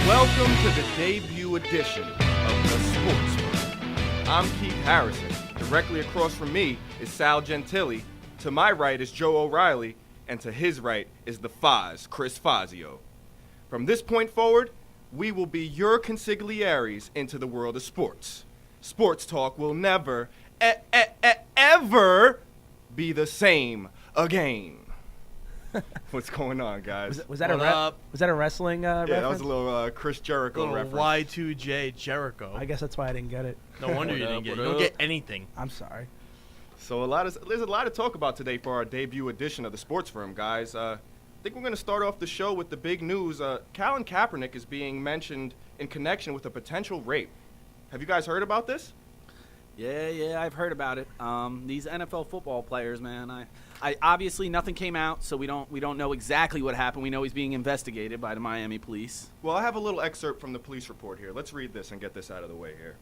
Welcome to the debut edition of the Sports Room. I'm Keith Harrison. Directly across from me is Sal Gentili. To my right is Joe O'Reilly. And to his right is the Foz, Chris Fazio. From this point forward, we will be your consiglieres into the world of sports. Sports talk will never, ever be the same again. What's going on, guys? Was that a wrestling reference? Yeah, that was a little Chris Jericho reference. Y2J Jericho. I guess that's why I didn't get it. No wonder you didn't get it. You don't get anything. I'm sorry. So there's a lot to talk about today for our debut edition of the Sports Room, guys. I think we're going to start off the show with the big news. Colin Kaepernick is being mentioned in connection with a potential rape. Have you guys heard about this? Yeah, I've heard about it. These NFL football players, man. I obviously nothing came out, so we don't know exactly what happened. We know he's being investigated by the Miami police. Well, I have a little excerpt from the police report here. Let's read this and get this out of the way here.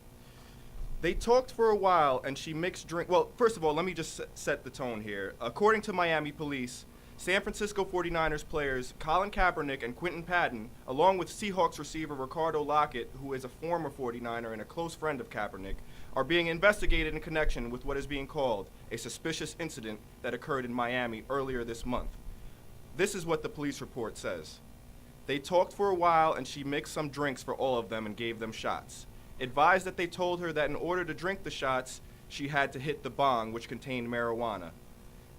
They talked for a while, and she mixed drink. Well, first of all, let me just set the tone here. According to Miami police, San Francisco 49ers players Colin Kaepernick and Quinton Patton, along with Seahawks receiver Ricardo Lockett, who is a former 49er and a close friend of Kaepernick, are being investigated in connection with what is being called a suspicious incident that occurred in Miami earlier this month. This is what the police report says. They talked for a while, and she mixed some drinks for all of them and gave them shots. Advised that they told her that in order to drink the shots, she had to hit the bong, which contained marijuana.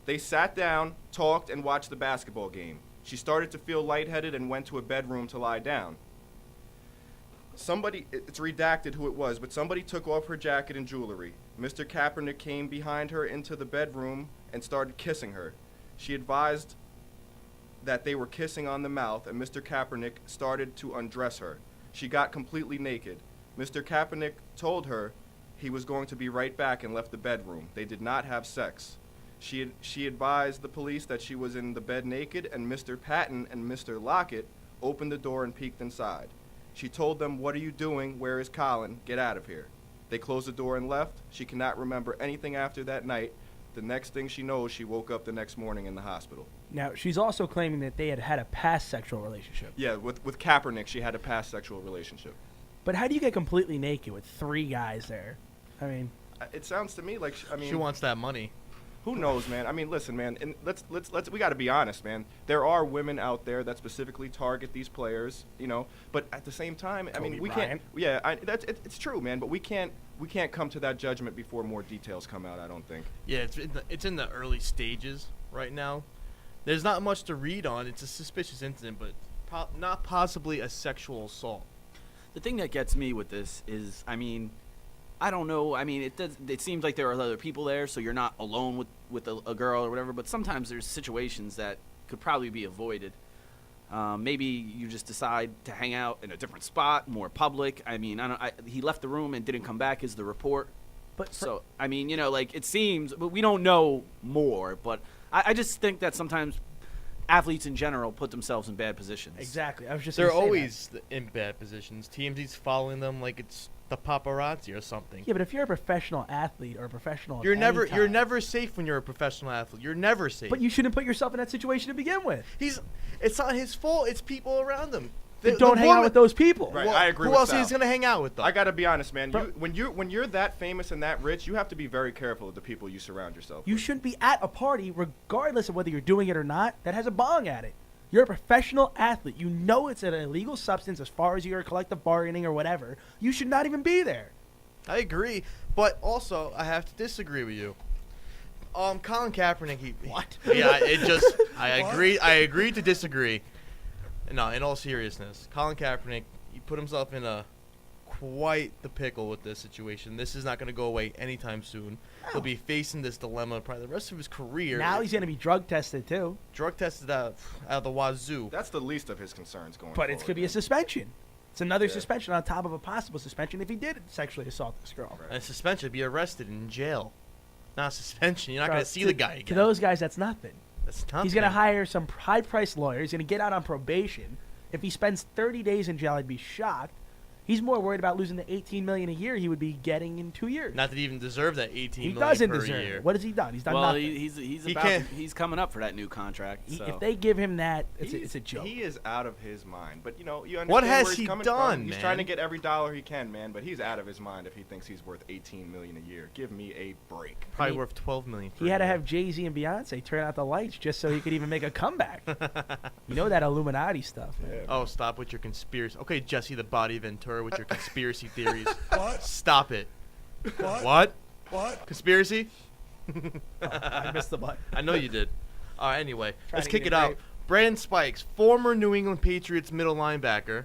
They sat down, talked, and watched the basketball game. She started to feel lightheaded and went to a bedroom to lie down. It's redacted who it was, but somebody took off her jacket and jewelry. Mr. Kaepernick came behind her into the bedroom and started kissing her. She advised that they were kissing on the mouth, and Mr. Kaepernick started to undress her. She got completely naked. Mr. Kaepernick told her he was going to be right back and left the bedroom. They did not have sex. She advised the police that she was in the bed naked, and Mr. Patton and Mr. Lockett opened the door and peeked inside. She told them, "What are you doing? Where is Colin? Get out of here." They closed the door and left. She cannot remember anything after that night. The next thing she knows, she woke up the next morning in the hospital. Now, she's also claiming that they had a past sexual relationship. Yeah, with Kaepernick, she had a past sexual relationship. But how do you get completely naked with three guys there? I mean, it sounds to me like she wants that money. Who knows, man? I mean, listen, man. And let's we got to be honest, man. There are women out there that specifically target these players, you know. But at the same time, I mean, we can't. Yeah, it's true, man. But we can't come to that judgment before more details come out. I don't think. Yeah, it's in the early stages right now. There's not much to read on. It's a suspicious incident, but not possibly a sexual assault. The thing that gets me with this is, I mean, I don't know. I mean, it seems like there are other people there, so you're not alone with a girl or whatever. But sometimes there's situations that could probably be avoided. Maybe you just decide to hang out in a different spot, more public. I mean, he left the room and didn't come back, is the report. But so, I mean, you know, like it seems, but we don't know more. But I just think that sometimes athletes in general put themselves in bad positions. Exactly. I was just. They're always in bad positions. TMZ's following them like it's the paparazzi or something. Yeah, but if you're a professional athlete or a professional, you're never safe when you're a professional athlete. You're never safe. But you shouldn't put yourself in that situation to begin with. It's not his fault. It's people around him. Don't hang out with those people. Right, I agree. Who with else Sal. is going to hang out with them? I gotta be honest, man. When you're that famous and that rich, you have to be very careful of the people you surround yourself with. You shouldn't be at a party, regardless of whether you're doing it or not, that has a bong at it. You're a professional athlete. You know it's an illegal substance as far as your collective bargaining or whatever. You should not even be there. I agree, but also I have to disagree with you. Colin Kaepernick, What? Yeah, I agree to disagree. No, in all seriousness, Colin Kaepernick, he put himself in quite the pickle with this situation. This is not going to go away anytime soon. No. He'll be facing this dilemma probably the rest of his career. Now he's going to be drug tested too. Drug tested out of the wazoo. That's the least of his concerns going But forward. it could be a suspension. It's another suspension on top of a possible suspension if he did sexually assault this girl. Right. And a suspension, be arrested in jail. Not a suspension. You're not going to see the guy again. To those guys, that's nothing. That's nothing. He's going to hire some high-priced lawyer. He's going to get out on probation. If he spends 30 days in jail, I'd be shocked. He's more worried about losing the $18 million a year he would be getting in 2 years. Not that he even deserved that $18 he million doesn't per deserve year. it. What has he done? He's done Well, nothing. he's coming up for that new contract. So. If they give him that, it's a joke. He is out of his mind. But, you understand What where has he's he coming done, from. He's man? trying to get every dollar he can, man. But he's out of his mind if he thinks he's worth $18 million a year. Give me a break. Probably worth $12 million. He had to have Jay-Z and Beyonce turn out the lights just so he could even make a comeback. You know that Illuminati stuff, man. Yeah, Oh, stop with your conspiracy. Okay, Jesse the Body Ventura with your conspiracy theories. What? Stop it. What? Conspiracy? I missed the button. I know you did. Anyway, Trying let's to kick get it it out. right. Brandon Spikes, former New England Patriots middle linebacker,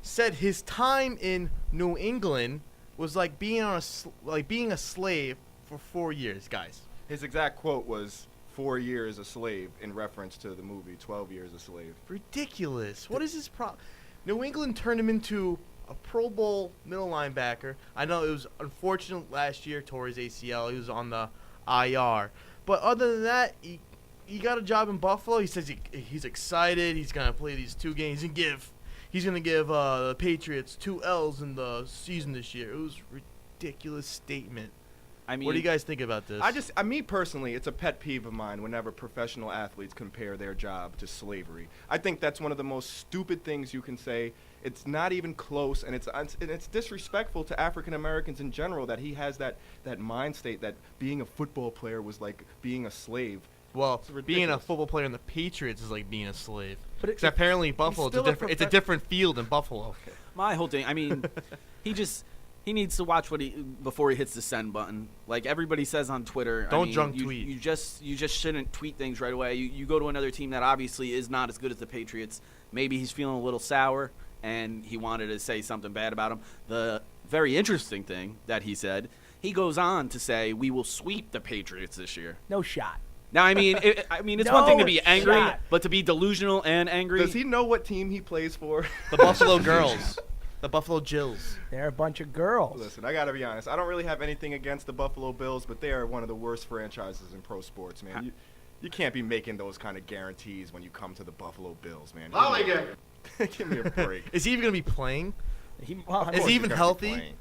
said his time in New England was like being a slave for 4 years, guys. His exact quote was 4 years a slave in reference to the movie 12 Years a Slave. Ridiculous. What is his problem? New England turned him into a Pro Bowl middle linebacker. I know it was unfortunate last year, tore his ACL. He was on the IR. But other than that, he got a job in Buffalo. He says he's excited. He's going to play these 2 games. He's going to give the Patriots 2 L's in the season this year. It was a ridiculous statement. I mean, What do you guys think about this? Me personally, it's a pet peeve of mine whenever professional athletes compare their job to slavery. I think that's one of the most stupid things you can say. It's not even close, and it's disrespectful to African Americans in general that he has that mind state that being a football player was like being a slave. Well, It's being a ridiculous. football player in the Patriots is like being a slave. But Because apparently Buffalo, still a it's a different field in Buffalo. my whole thing. I mean, he needs to watch before he hits the send button. Like everybody says on Twitter. Don't junk tweet. You just shouldn't tweet things right away. You go to another team that obviously is not as good as the Patriots. Maybe he's feeling a little sour and he wanted to say something bad about him. The very interesting thing that he said, he goes on to say, "We will sweep the Patriots this year." No shot. Now, I mean, it's No one thing to be angry, shot. but to be delusional and angry. Does he know what team he plays for? The Buffalo Girls. The Buffalo Jills. They're a bunch of girls. Listen, I gotta be honest. I don't really have anything against the Buffalo Bills, but they are one of the worst franchises in pro sports, man. You can't be making those kind of guarantees when you come to the Buffalo Bills, man. Give me a break. Is he even going to be playing? Is Is he Of even course he's gonna be healthy? playing.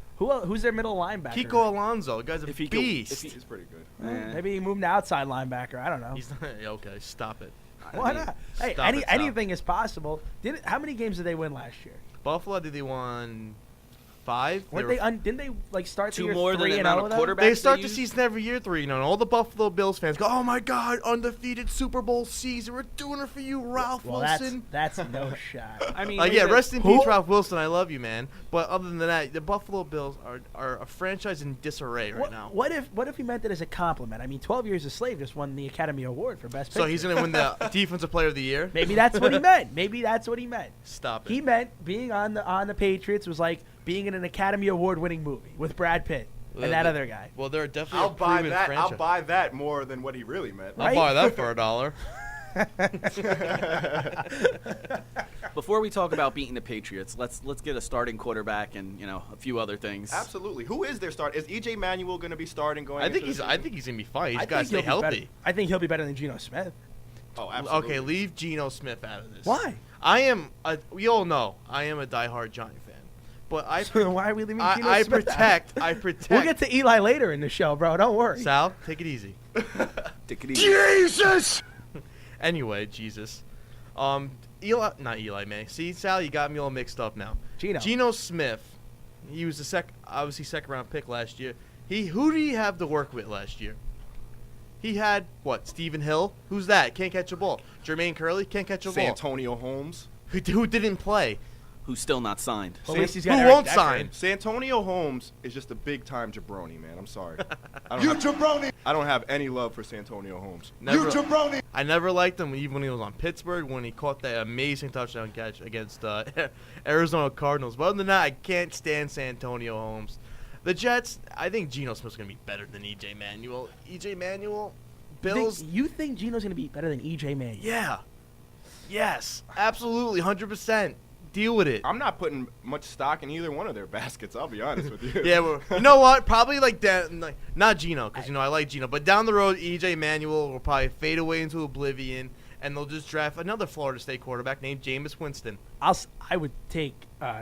Who's their middle linebacker? Kiko Alonso. The guy's a If he beast. He's pretty good. Eh. Maybe he moved to outside linebacker. I don't know. He's not, okay, stop it. Why not? Hey, Stop it, Sal. anything is possible. How many games did they win last year? Buffalo, did they won 5? Weren't were- they? Didn't they like start the Two year more than the 3-0 amount of though? quarterbacks They start the use? season every year 3-0, and all the Buffalo Bills fans go, "Oh my God, undefeated Super Bowl season! We're doing it for you, Ralph Well, Wilson." that's no shot. I mean, Like, yeah, rest in Who- peace, Ralph Wilson. I love you, man. But other than that, the Buffalo Bills are a franchise in disarray right now. What if he meant it as a compliment? I mean, 12 Years a Slave just won the Academy Award for Best So Picture. he's gonna win the Defensive Player of the Year. Maybe that's what he meant. Maybe that's what he meant. Stop it. He meant being on the Patriots was like being in an Academy Award-winning movie with Brad Pitt and that other guy. Well, they're definitely I'll a buy proven that. franchise. I'll buy that more than what he really meant. I'll Right? buy that for $1. Before we talk about beating the Patriots, let's get a starting quarterback and a few other things. Absolutely. Who is their start? Is EJ Manuel going to be starting going? I think into the I season? think he's gonna be fine. He's I got to think stay he'll be better- healthy. I think he'll be better than Geno Smith. Oh, absolutely. Okay, leave Geno Smith out of this. Why? We all know I am a diehard Giant fan, but So why are we leaving Geno I Smith protect. We'll get to Eli later in the show, bro. Don't worry. Sal, take it easy. Take it easy. Anyway, Jesus. Not Eli May. See, Sal, you got me all mixed up now. Geno Smith. He was obviously second round pick last year. Who did he have to work with last year? He had what? Stephen Hill. Who's that? Can't catch a ball. Jermaine Curley can't catch a ball. Santonio Holmes. Who didn't play? Who's still not signed. Well, at least he's Who got Eric won't Decker. sign? Santonio Holmes is just a big time jabroni, man. I'm sorry. I don't have any love for Santonio Holmes. I never liked him even when he was on Pittsburgh when he caught that amazing touchdown catch against Arizona Cardinals. But other than that, I can't stand Santonio Holmes. The Jets, I think Geno Smith's going to be better than EJ Manuel. EJ Manuel, Bills, You think Geno's going to be better than EJ Manuel? yeah. Yes, absolutely, 100%. Deal with it. I'm not putting much stock in either one of their baskets. I'll be honest with you. Yeah, well, you know what? Probably not Geno, because I like Geno. But down the road, EJ Manuel will probably fade away into oblivion, and they'll just draft another Florida State quarterback named Jameis Winston. I would take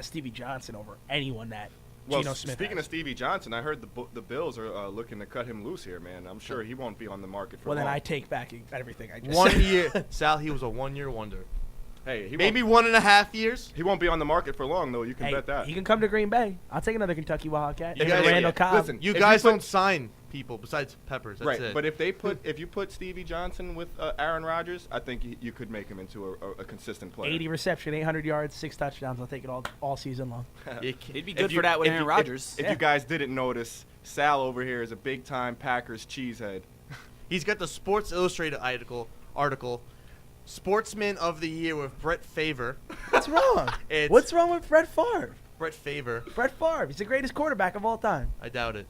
Stevie Johnson over anyone that Well, Geno Smith speaking has. of Stevie Johnson, I heard the Bills are looking to cut him loose here, man. I'm sure he won't be on the market for Well, long. then I take back everything I just 1 said. year, Sal. He was a 1 year wonder. Hey, Maybe 1.5 years. he won't be on the market for long, though. You can Hey, bet that. he can come to Green Bay. I'll take another Kentucky Wildcat. You And guys- Randall Cobb. listen, You If you guys put- don't sign people besides Peppers. That's right, it. but if you put Stevie Johnson with Aaron Rodgers, I think you could make him into a consistent player. 80 reception, 800 yards, 6 touchdowns. I'll take it all season long. He'd be If good you- for that with if Aaron you- Rodgers. If Yeah. you guys didn't notice, Sal over here is a big-time Packers cheesehead. He's got the Sports Illustrated article, Sportsman of the Year with Brett Favre. What's wrong? It's- What's wrong with Brett Favre? Brett Favre. Brett Favre. He's the greatest quarterback of all time. I doubt it.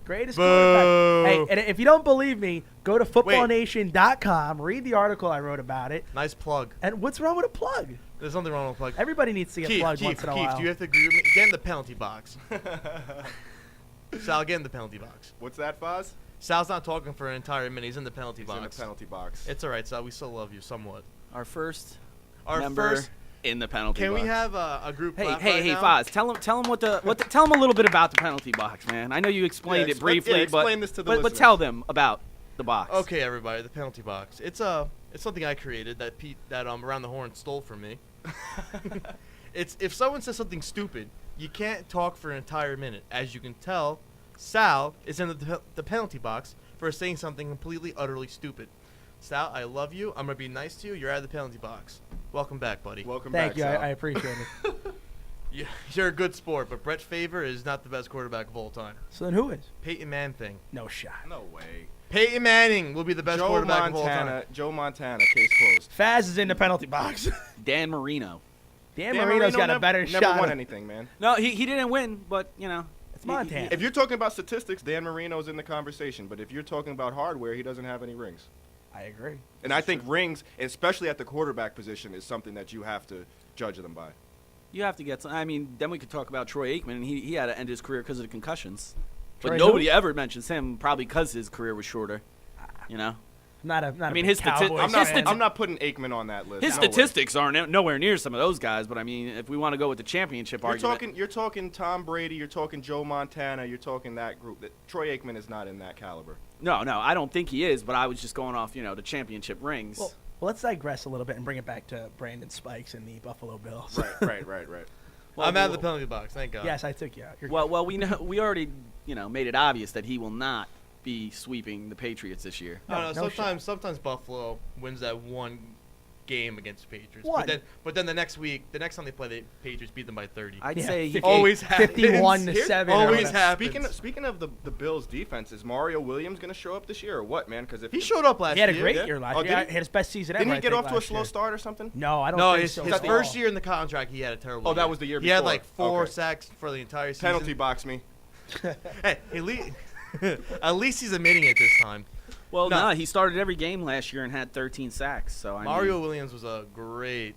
Greatest Boo. quarterback. Hey, and if you don't believe me, go to footballnation.com, read the article I wrote about it. Nice plug. And what's wrong with a plug? There's nothing wrong with plug. Everybody needs to get plugged once in a while. Do you have to agree with me? Get in the penalty box. Sal, get in the penalty box. What's that, Foz? Sal's not talking for an entire minute. He's in the penalty He's box. in the penalty box. It's all right, Sal. We still love you somewhat. Our first Our member first. in the penalty Can box. we have a group Hey, clap hey, right hey, now? Foz! Tell him tell him a little bit about the penalty box, man. I know you explained Yeah, it briefly, explain but this to the but listeners. tell them about the box. Okay, everybody, the penalty box. It's something I created that Pete Around the Horn stole from me. It's if someone says something stupid, you can't talk for an entire minute. As you can tell, Sal is in the penalty box for saying something completely, utterly stupid. Sal, I love you. I'm gonna be nice to you. You're out of the penalty box. Welcome back, buddy. Welcome Thank back, you. Sal. I appreciate it. You're a good sport, but Brett Favre is not the best quarterback of all time. So then who is? Peyton Manning thing. No shot. No way. Peyton Manning will be the best Joe quarterback of all time. Montana. Joe Montana. Case closed. Faz is in the penalty box. Dan Marino. Dan Marino's got a better never shot. won anything, man. No, he didn't win, but you know. It's Montana. If you're talking about statistics, Dan Marino's in the conversation. But if you're talking about hardware, he doesn't have any rings. I agree. And I think rings, especially at the quarterback position, is something that you have to judge them by. You have to get some. I mean, then we could talk about Troy Aikman, and he had to end his career because of the concussions. But Troy nobody who? ever mentions him, probably because his career was shorter. You know, Not a. I mean, his Cowboys stati- I'm fan. not. I'm not putting Aikman on that list. his No way. statistics aren't nowhere near some of those guys. But I mean, if we want to go with the championship You're argument, talking. You're talking Tom Brady. You're talking Joe Montana. You're talking that group. That Troy Aikman is not in that caliber. no, I don't think he is. But I was just going off, the championship rings. Well, let's digress a little bit and bring it back to Brandon Spikes and the Buffalo Bills. Right. Well, I'm out of the penalty box. Thank God. Yes, I took you out. You're well, we already made it obvious that he will not be sweeping the Patriots this year. I don't know. No Sometimes Buffalo wins that one game against the Patriots. One. But then the next time they play, the Patriots beat them by 30. I'd Yeah, say he 50 always happens. 51 to Here's- 7. or always whatever. happens. Speaking of the Bills' defense, is Mario Williams going to show up this year or what, man? Because if He showed up last He had a year. great yeah. year last Oh, year. did He he? had his best season ever. Didn't he I get think, off to a last slow year. start or something? No, I don't No, think his so. first year in the contract, he had a terrible. Oh, that was the year He had before. like 4 Okay. sacks for the entire season. Penalty box me. Hey, at least he's admitting it this time. Well, No. no, he started every game last year and had 13 sacks. So I Mario mean, Williams was a great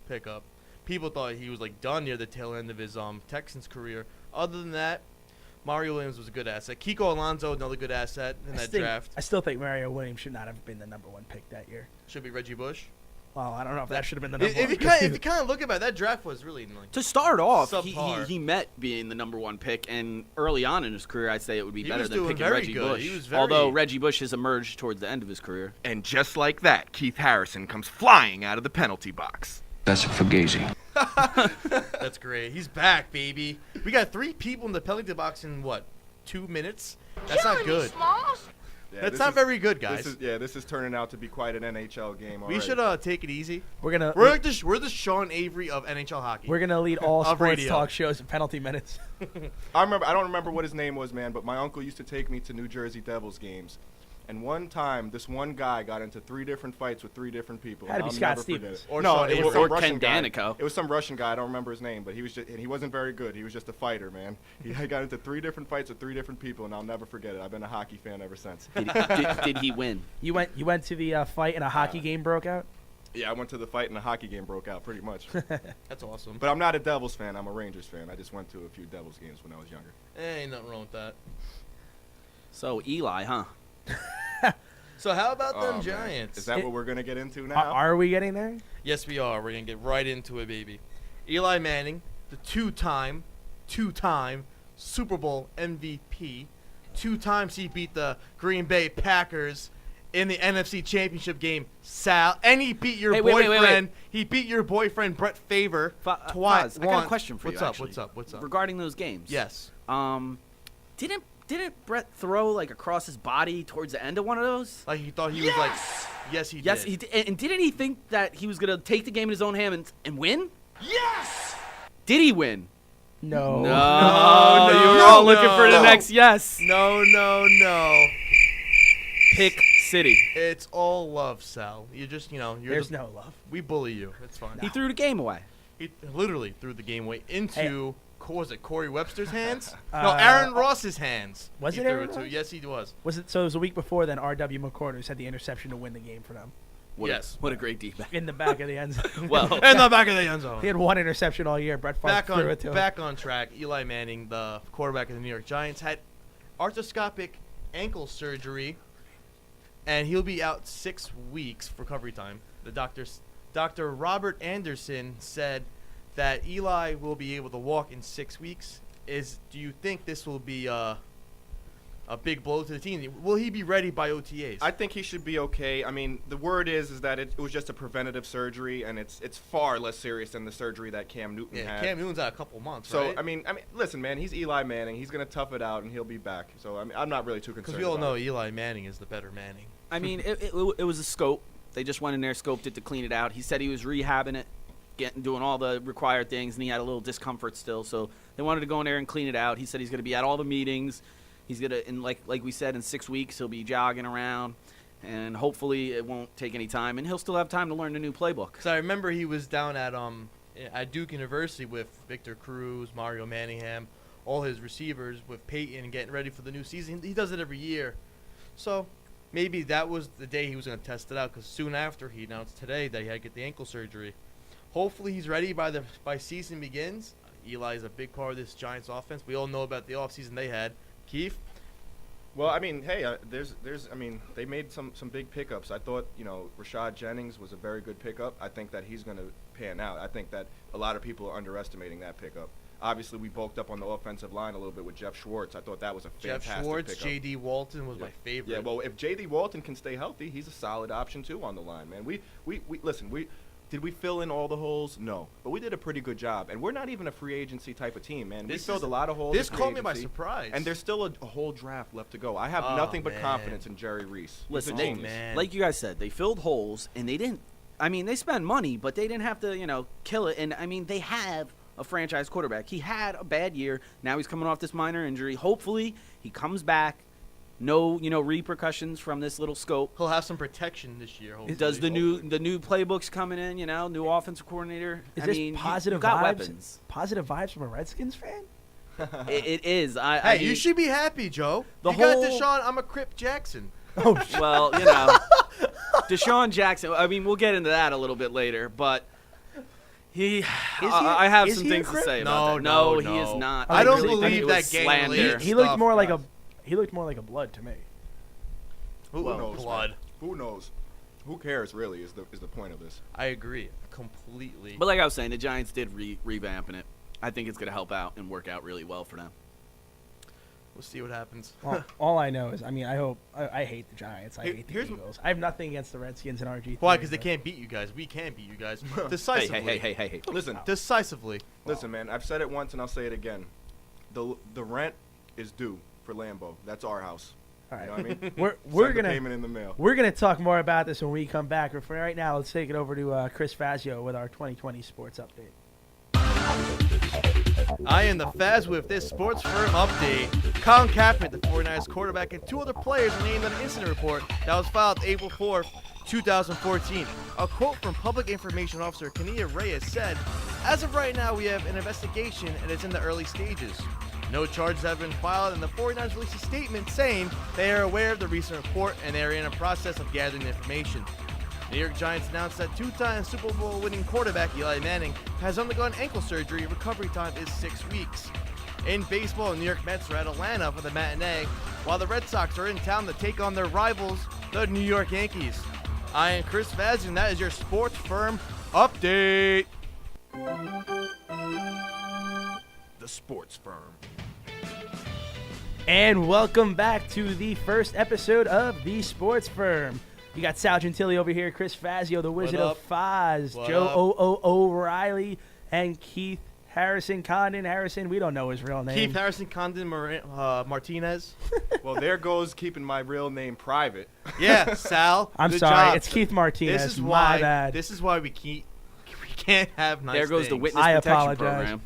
pickup. People thought he was like done near the tail end of his Texans career. Other than that, Mario Williams was a good asset. Kiko Alonso, another good asset in that draft. I still think Mario Williams should not have been the number 1 pick that year. Should be Reggie Bush. Well, I don't know if that should have been the number If 1. you kind of look about it, that draft was really like, to start off, Subpar. he met being the number 1 pick, and early on in his career, I'd say it would be He better was than doing picking very Reggie good. Bush. He was very- Although Reggie Bush has emerged towards the end of his career. And just like that, Keith Harrison comes flying out of the penalty box. That's a fugazi. that's great. He's back, baby. We got 3 people in the penalty box in what, 2 minutes? That's not good. Yeah, That's this not is- very good, guys. This is turning out to be quite an NHL game. We already. should take it easy. we're gonna We're the Sean Avery of NHL hockey. we're gonna lead all Of sports radio. talk shows in penalty minutes. I don't remember what his name was, man, but my uncle used to take me to New Jersey Devils games. And one time, this one guy got into 3 different fights with 3 different people. Had to and be I'll Scott never forget Stevens. it. Or no, Sean it was Avery. some Or Russian Ken guy. Danico. It was some Russian guy. I don't remember his name, but and he wasn't very good. He was just a fighter, man. He got into 3 different fights with 3 different people, and I'll never forget it. I've been a hockey fan ever since. Did he win? You went to the fight and a hockey game broke out. Yeah, I went to the fight and the hockey game broke out pretty much. That's awesome. But I'm not a Devils fan. I'm a Rangers fan. I just went to a few Devils games when I was younger. Ain't nothing wrong with that. So Eli, huh? So how about Oh, them man. Giants? Is that what we're gonna get into now? Are we getting there? Yes, we are. We're gonna get right into it, baby. Eli Manning, the two-time Super Bowl MVP. 2 times he beat the Green Bay Packers in the NFC Championship game. Sal, and he beat your Hey, boyfriend. wait. He beat your boyfriend Brett Favre Faz, twice. I got a question for What's you. up? Actually, What's up? regarding those games. Yes. Didn't Brett throw like across his body towards the end of one of those? Like he thought he was like. Yes, he Yes, did. he did. And didn't he think that he was gonna take the game in his own hand and win? Yes. Did he win? No. No, you were all looking for the no. next yes. No. Pick City. It's all love, Sal. You just, you're There's no love. we bully you. It's fine. He threw the game away. He literally threw the game away into, was it Corey Webster's hands? No, Uh, Aaron Ross's hands. Was He it threw Aaron to. Ross? Yes, he was. Was it? So it was a week before then. R.W. McCorders had the interception to win the game for them Yes. What a great defense. in the back of the end zone. Well, In the back of the end zone. he had one interception all year. Brett Favre threw it to him. Back on track. Eli Manning, the quarterback of the New York Giants, had arthroscopic ankle surgery, and he'll be out 6 weeks for recovery time. The Dr. Robert Anderson said that Eli will be able to walk in 6 weeks. Do you think this will be a big blow to the team? Will he be ready by OTAs? I think he should be okay. I mean, the word is that it was just a preventative surgery, and it's far less serious than the surgery that Cam Newton had. Cam Newton's out a couple months, So right? I mean, listen, man, he's Eli Manning. He's gonna tough it out, and he'll be back. So I mean, I'm not really too concerned. Because we all about know it. Eli Manning is the better Manning. I mean, it was a scope. They just went in there, scoped it to clean it out. He said he was rehabbing it, doing all the required things, and he had a little discomfort still. So they wanted to go in there and clean it out. He said he's going to be at all the meetings. He's going to, like we said, in 6 weeks, he'll be jogging around. And hopefully it won't take any time. And he'll still have time to learn the new playbook. Because I remember he was down at Duke University with Victor Cruz, Mario Manningham, all his receivers with Peyton getting ready for the new season. He does it every year. So maybe that was the day he was going to test it out, because soon after he announced today that he had to get the ankle surgery. Hopefully he's ready by season begins. Eli is a big part of this Giants offense. We all know about the offseason they had. Keith? Well, I mean, hey, I mean, they made some big pickups. I thought, Rashad Jennings was a very good pickup. I think that he's going to pan out. I think that a lot of people are underestimating that pickup. Obviously, we bulked up on the offensive line a little bit with Jeff Schwartz. I thought that was a fantastic Jeff Schwartz, pickup. J.D. Walton was my favorite. Yeah, well, if J.D. Walton can stay healthy, he's a solid option too on the line, man. We listen. Did we fill in all the holes? No, but we did a pretty good job, and we're not even a free agency type of team, man. We filled a lot of holes. This in free caught me by agency, surprise. and there's still a whole draft left to go. I have Oh, nothing but man. confidence in Jerry Reese. He's Listen, a they, genius. man. like you guys said, they filled holes, and they didn't. I mean, they spend money, but they didn't have to, kill it. And I mean, they have a franchise quarterback. He had a bad year. Now he's coming off this minor injury. Hopefully, he comes back. No, repercussions from this little scope. He'll have some protection this year. Hopefully. Does the new playbooks coming in? New offensive coordinator. Is I this mean, positive you got vibes? weapons. Positive vibes from a Redskins fan? It is. I Hey, mean, you should be happy, Joe. The you got whole- Deshaun. I'm a Crip Jackson. Oh, Well, Deshaun Jackson. I mean, we'll get into that a little bit later, but I have is some he a things to Crip? say about that. No, he is not. I don't really think believe it that was gang slander. related he looked stuff, more like guys. he looked more like a blood to me. Who knows? blood. Man? Who knows? Who cares? Really, is the point of this? I agree completely. But like I was saying, the Giants did revamping it. I think it's going to help out and work out really well for them. We'll see what happens. All I know is, I hate the Giants. I hate the here's- Eagles. I have nothing against the Redskins and RG3. Why? Because they can't beat you guys. We can beat you guys decisively. Hey. Listen, Decisively. listen, man. I've said it once and I'll say it again. The rent is due for Lambeau. That's our house. All right. You know what I mean? We're Send the gonna payment in the mail. we're gonna talk more about this when we come back. But for right now, let's take it over to Chris Fazio with our 2020 sports update. I am the Faz with this sports firm update. Colin Kaepernick, the 49ers quarterback, and 2 other players are named on an incident report that was filed April 4th, 2014. A quote from Public Information Officer Kenia Reyes said, "As of right now, we have an investigation and it's in the early stages. No charges have been filed, and the 49ers released a statement saying they are aware of the recent report and they are in a process of gathering the information." New York Giants announced that 2-time Super Bowl winning quarterback Eli Manning has undergone ankle surgery. Recovery time is 6 weeks. In baseball, the New York Mets are at Atlanta for the matinee, while the Red Sox are in town to take on their rivals, the New York Yankees. I am Chris Vaz, and that is your Sports Firm update. The Sports Firm. And welcome back to the first episode of The Sports Firm. You got Sal Gentili over here, Chris Fazio, the Wizard of Foz, What Joe up? O'Reilly, and Keith Harrison Condon. Harrison, we don't know his real name. Keith Harrison Condon Martinez. Well, there goes keeping my real name private. Yeah, Sal. I'm good sorry, job. it's Keith Martinez. This is My why. bad. This is why we can't have nice There goes the things. witness I protection apologize. program.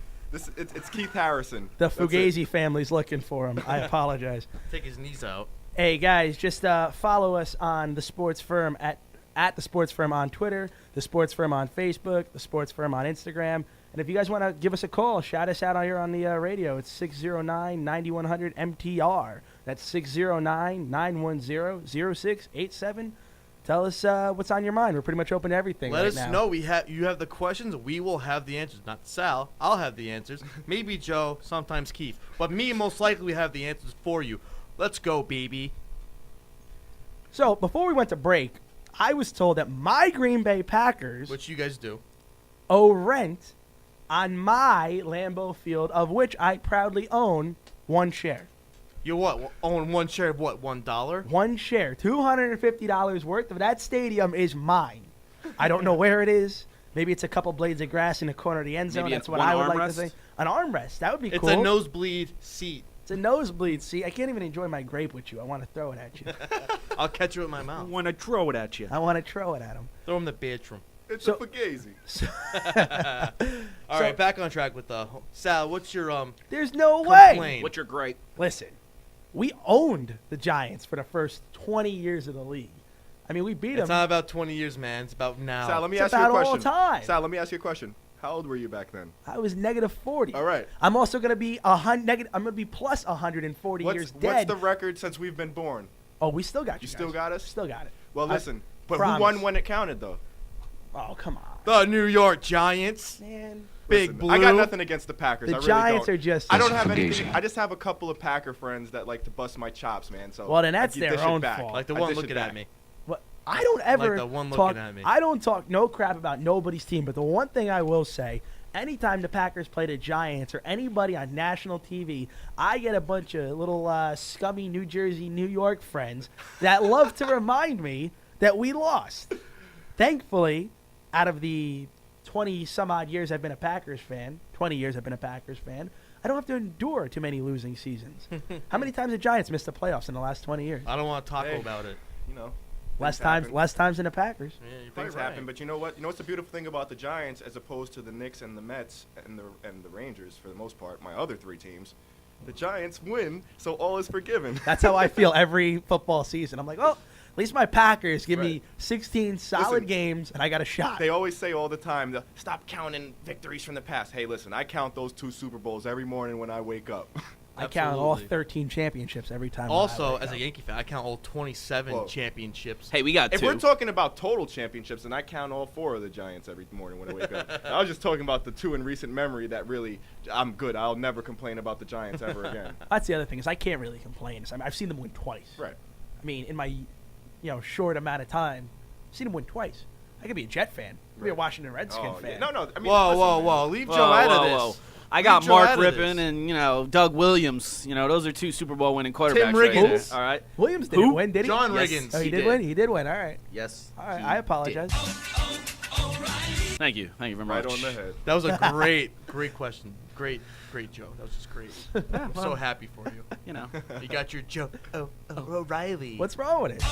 It's Keith Harrison. The That's it. Fugazi family's looking for him. I apologize. Take his knees out. Hey guys, just follow us on the Sports Firm at the Sports Firm on Twitter, the Sports Firm on Facebook, the Sports Firm on Instagram, and if you guys want to give us a call, shout us out here on the radio. It's 609-9100 MTR. That's 609-910-0687. Tell us what's on your mind. We're pretty much open to everything. Let right us now. know. You have the questions. We will have the answers. Not Sal. I'll have the answers. Maybe Joe. Sometimes Keith. But me, most likely, we have the answers for you. Let's go, baby. So before we went to break, I was told that my Green Bay Packers Which you guys do. owe rent on my Lambeau Field, of which I proudly own one share. You what? Own one share of what? $1? One share, $250 worth of that stadium is mine. I don't know where it is. Maybe it's a couple blades of grass in the corner of the end zone. Maybe That's it's what one I would like armrest? to say. An armrest. That would be It's cool. a nosebleed seat. It's a nosebleed. See, I can't even enjoy my grape with you. I want to throw it at you. I'll catch it with my I mouth. want to throw it at you. I want to throw it at him. Throw him the bedroom. It's So- a Fugazi. All right, back on track with Sal. What's your There's no way. complaint? What's your gripe? Listen, we owned the Giants for the first 20 years of the league. I mean, we beat It's them. not about 20 years, man. It's about now. Sal, let me It's ask you a about all question. time. Sal, let me ask you a question. How old were you back then? I was negative 40. All right. I'm also going to be I'm going to be plus 140 years What's dead. the record since we've been born? Oh, we still got you. You still guys. got us? Still got it. Well, I listen. But promise. who won when it counted, though? Oh, come on, the New York Giants. man. Big Listen, Blue. I got nothing against the Packers. The I really Giants don't. are just. I don't have Fugazi. anything. I just have a couple of Packer friends that like to bust my chops, man. So Well, then that's I their dish it own back. fault. Like the I one dish it looking back. at me. What? I don't ever Like the one talk. looking at me. I don't talk no crap about nobody's team. But the one thing I will say, anytime the Packers play the Giants or anybody on national TV, I get a bunch of little scummy New Jersey, New York friends that love to remind me that we lost. Thankfully, out of the 20 some odd years I've been a Packers fan, 20 years I've been a Packers fan, I don't have to endure too many losing seasons. How many times have Giants missed the playoffs in the last 20 years? I don't want to talk Hey. about it. You know. Less things times, happen. less times than the Packers. Yeah, you're Things right. happen, but you know what? You know what's the beautiful thing about the Giants, as opposed to the Knicks and the Mets and the Rangers, for the most part, my other three teams. The Giants win, so all is forgiven. That's how I feel every football season. I'm like, oh, at least my Packers give me Right. 16 solid Listen, games, and I got a shot. They always say all the time, stop counting victories from the past. Hey, listen, I count those 2 Super Bowls every morning when I wake up. I count all Absolutely. 13 championships every time. Also, I wake as a up. Yankee fan, I count all 27 Whoa. championships. Hey, we got If 2. we're talking about total championships, then I count all 4 of the Giants every morning when I wake up. I was just talking about the 2 in recent memory that really, I'm good. I'll never complain about the Giants ever again. That's the other thing is I can't really complain. I mean, I've seen them win twice. Right. I mean, in my short amount of time, I've seen them win twice. I could be a Jet fan. I could be a Right. Washington Redskin Oh, fan. yeah. No, I mean, whoa, listen, whoa, man. whoa! Leave Whoa, Joe out of whoa, this. whoa. I got Leave Joe Mark out of Rippon this. and Doug Williams. Those are 2 Super Bowl winning quarterbacks Riggins. right there. All right. Williams didn't Who? win, did he? John Yes. Riggins. Oh, he He did did. win? He did win. All right. Yes. All right. he I apologize. did. Thank you. Thank you very much. Right on the head. That was a great question. Great Joe. That was just great. I'm so happy for you. You know. You got your Joe O'Reilly. What's wrong with it?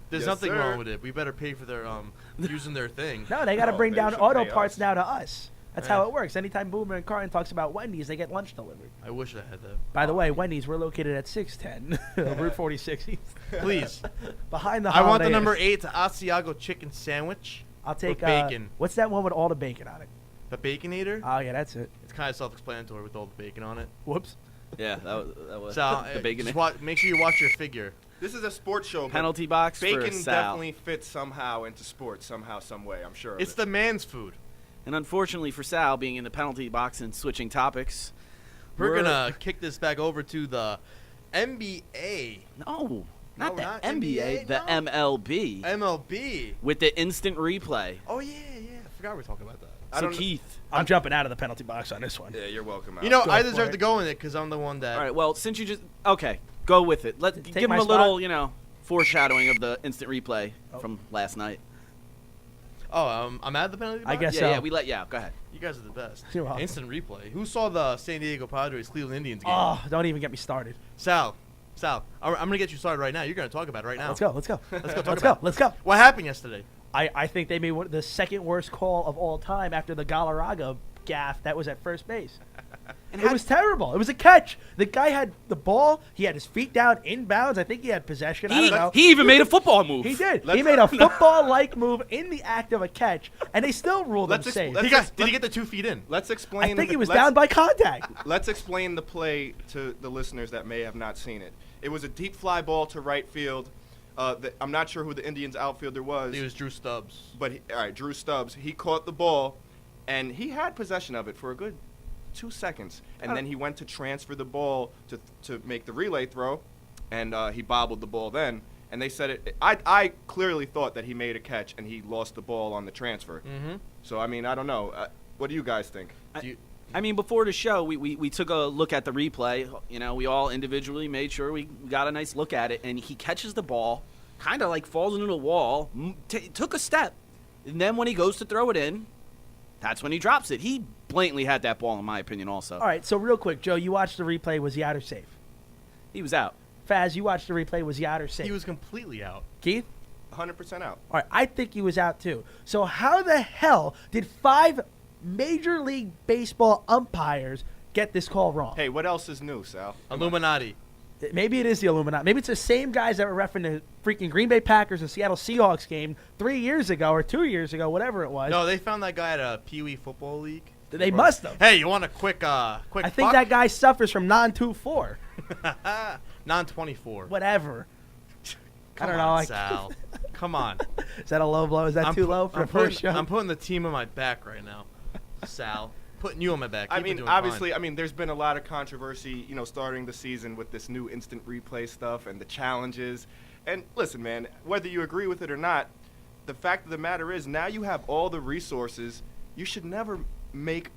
There's Yes, nothing sir. wrong with it. We better pay for their using their thing. No, they got to No, bring they down should auto pay parts us. now to us. That's Yeah. how it works. Anytime Boomer and Carton talks about Wendy's, they get lunch delivered. I wish I had that. By the way, Wendy's, we're located at 610 Route 46 East. Please. Behind the I want the Holiday number Inn. 8 Asiago chicken sandwich. I'll take with bacon. What's that one with all the bacon on it? The Baconator. Oh, yeah, that's it. It's kind of self-explanatory with all the bacon on it. Whoops. Yeah, that was So the bacon. make sure you watch your figure. This is a sports show. but Penalty box for Bacon Sal. definitely fits somehow into sports, somehow, some way. I'm sure. Of It's it. the man's food. And unfortunately for Sal, being in the penalty box and switching topics, We're gonna kick this back over to the NBA. No. Not No, the not NBA, the no. MLB. MLB. With the instant replay. Oh yeah. I forgot we were talking about that. I So don't- Keith. I'm jumping out of the penalty box on this one. Yeah, you're welcome. Al. You know, Go I for deserve it. to go in it because I'm the one that. All right. Well, since you just go with it. Let's Take give him my a little, spot? foreshadowing of the instant replay Oh. from last night. Oh, I'm at the penalty box? I guess Yeah, so. yeah. We let you out. Go ahead. You guys are the best. You're welcome. Instant replay. Who saw the San Diego Padres Cleveland Indians game? Oh, don't even get me started. Sal, I'm gonna get you started right now. You're gonna talk about it right now. Let's go. Let's go. Let's go talk Let's about go. Let's go. What happened yesterday? I think they made the second worst call of all time after the Galarraga gaff that was at first base. And It was terrible. It was a catch. The guy had the ball. He had his feet down inbounds. I think he had possession. I don't know. he even made a football move. He did. He Let's- made a football-like move in the act of a catch, and they still ruled him Let's safe. Did he get the 2 feet in? Let's explain. I think he was let's- down by contact. Let's explain the play to the listeners that may have not seen it. It was a deep fly ball to right field. I'm not sure who the Indians outfielder was. It was Drew Stubbs. But all right, Drew Stubbs. He caught the ball, and he had possession of it for a good 2 seconds, and then he went to transfer the ball to make the relay throw, and he bobbled the ball then. And they said it. I clearly thought that he made a catch, and he lost the ball on the transfer. Mm-hmm. So I mean, I don't know. What do you guys think? I mean, before the show, we took a look at the replay. We all individually made sure we got a nice look at it, and he catches the ball, kind of like falls into the wall, took a step, and then when he goes to throw it in, that's when he drops it. He blatantly had that ball, in my opinion, also. All right, so real quick, Joe, you watched the replay. Was he out or safe? He was out. Faz, you watched the replay. Was he out or safe? He was completely out. Keith? 100% out. All right, I think he was out too. So how the hell did 5 Major League Baseball umpires get this call wrong? Hey, what else is new, Sal? Illuminati. Maybe it is the Illuminati. Maybe it's the same guys that were referencing the freaking Green Bay Packers and Seattle Seahawks game 3 years ago or 2 years ago, whatever it was. No, they found that guy at a Pee Wee football league. They must have. Hey, you want a quick I think fuck? that guy suffers from non-2-4. Non-24. Whatever. Come I don't know. on, I- Sal. Come on. Is that a low blow? Is that too low for a first show? I'm putting the team on my back right now, Sal. Putting you on my back. I You've been mean, doing obviously, fine. there's been a lot of controversy, starting the season with this new instant replay stuff and the challenges. And listen, man, whether you agree with it or not, the fact of the matter is now you have all the resources. You should never make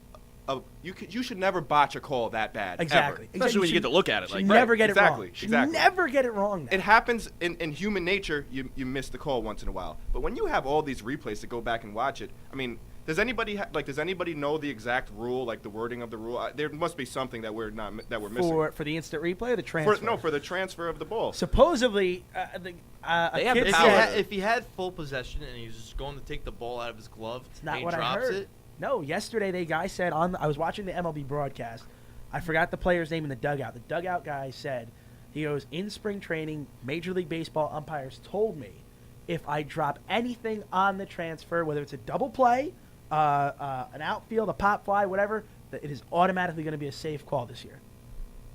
you should never botch a call that bad. Exactly. Ever. Especially when you get to look at it Should like never Right, get it exactly, wrong. Should exactly. never get it wrong. Now. It happens in human nature. You miss the call once in a while, but when you have all these replays to go back and watch it, I mean, does anybody does anybody know the exact rule, like the wording of the rule? There must be something that we're missing. for the instant replay or the transfer? For the transfer of the ball. Supposedly, a They have kid the If, power. said, if he had full possession and he was just going to take the ball out of his glove It's not and he what I drops heard. it, No, yesterday the guy said I was watching the MLB broadcast. I forgot the player's name in the dugout. The dugout guy said, he goes, in spring training, Major League Baseball umpires told me if I drop anything on the transfer, whether it's a double play, an outfield, a pop fly, whatever, that it is automatically going to be a safe call this year.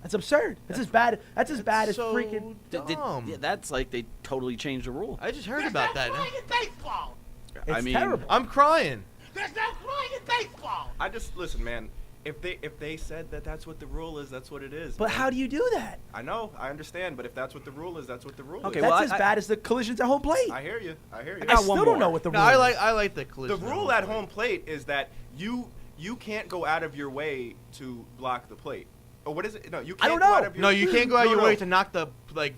That's absurd. That's as bad. That's as bad as so freaking. dumb. Yeah, that's like they totally changed the rule. I just heard about that. Baseball. It's I mean, terrible. I'm crying. There's no flying in baseball. I just listen, man. If they said that that's what the rule is, that's what it is. But man. how do you do that? I know, I understand, but if that's what the rule is, that's what the rule Okay, is. well, That's as bad as the collisions at home plate. I hear you. I hear you. I got still one don't know more. what the No, rule is. I like the The collision. rule at home plate is that you can't go out of your way to block the plate. Or what is it? No, you can't don't go know. out of your No, you can't go out No, your no. way to knock the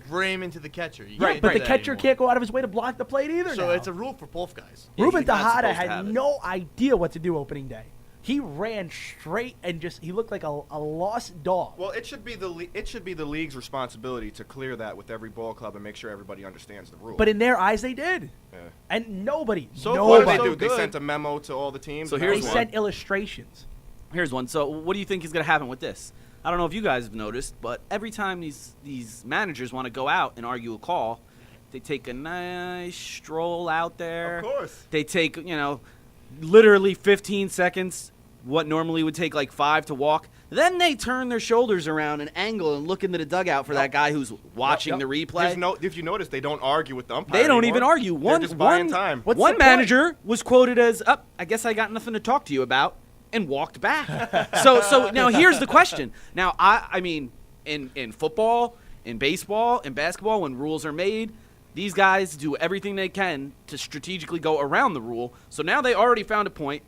ram into the catcher. You Right, can't but do the that catcher anymore. can't go out of his way to block the plate either. So now. it's a rule for both guys. Yeah, Ruben he's not Tejada supposed to had have it. no idea what to do opening day. He ran straight and he looked like a lost dog. Well, it should be the league's responsibility to clear that with every ball club and make sure everybody understands the rule. But in their eyes, they did. Yeah. And nobody. So What nobody. did they so do? They good. sent a memo to all the teams. So and here's They that was one. sent illustrations. Here's one. So what do you think is going to happen with this? I don't know if you guys have noticed, but every time these managers want to go out and argue a call, they take a nice stroll out there. Of course. They take, literally 15 seconds, what normally would take like 5 to walk. Then they turn their shoulders around and angle and look into the dugout for that guy who's watching Yep. the replay. If you notice, they don't argue with the umpire. They don't anymore. even argue. They're One just buying one- time. What's one the point? manager was quoted as, I guess I got nothing to talk to you about, and walked back. so now here's the question. Now, I mean, in football In baseball and basketball, when rules are made, these guys do everything they can to strategically go around the rule. So now they already found a point.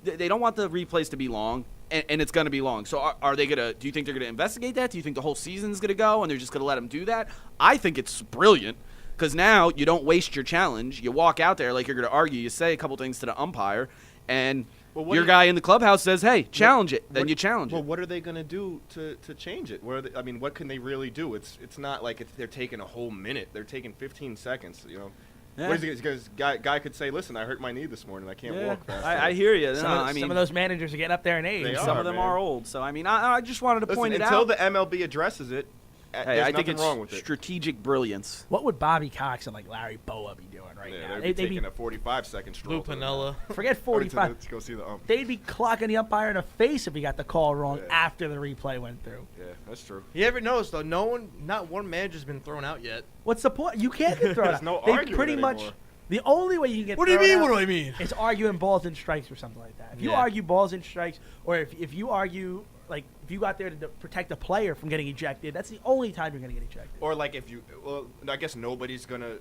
They don't want the replays to be long, and it's going to be long. So are they going to – do you think they're going to investigate that? Do you think the whole season's going to go and they're just going to let them do that? I think it's brilliant because now you don't waste your challenge. You walk out there like you're going to argue. You say a couple things to the umpire, and your guy in the clubhouse says, hey, challenge it. Then you challenge it. Well, what are they going to do to change it? What can they really do? It's not like they're taking a whole minute. They're taking 15 seconds, you know. Yeah. What is it? Because guy could say, listen, I hurt my knee this morning. I can't walk fast. I hear you. Some of those managers are getting up there in age. They Some are, of them man. are old. So, I mean, I just wanted to point it out. Until the MLB addresses it, there's I nothing think wrong with it's it. strategic brilliance. What would Bobby Cox and like Larry Boa be doing right Yeah, now? they'd be taking a 45-second stroll. Lou Piniella. Forget 45. To go see the ump. They'd be clocking the umpire in the face if he got the call wrong Yeah. after the replay went through. Yeah, that's true. You ever notice though? Not one manager's been thrown out yet. What's the point? You can't get thrown There's out. no They arguing pretty anymore. much the only way you can get What do you thrown mean? out What do I mean? is arguing balls and strikes or something like that. If you Yeah. argue balls and strikes, or if you argue like if you got there to protect a player from getting ejected, that's the only time you're going to get ejected. Or like I guess nobody's gonna.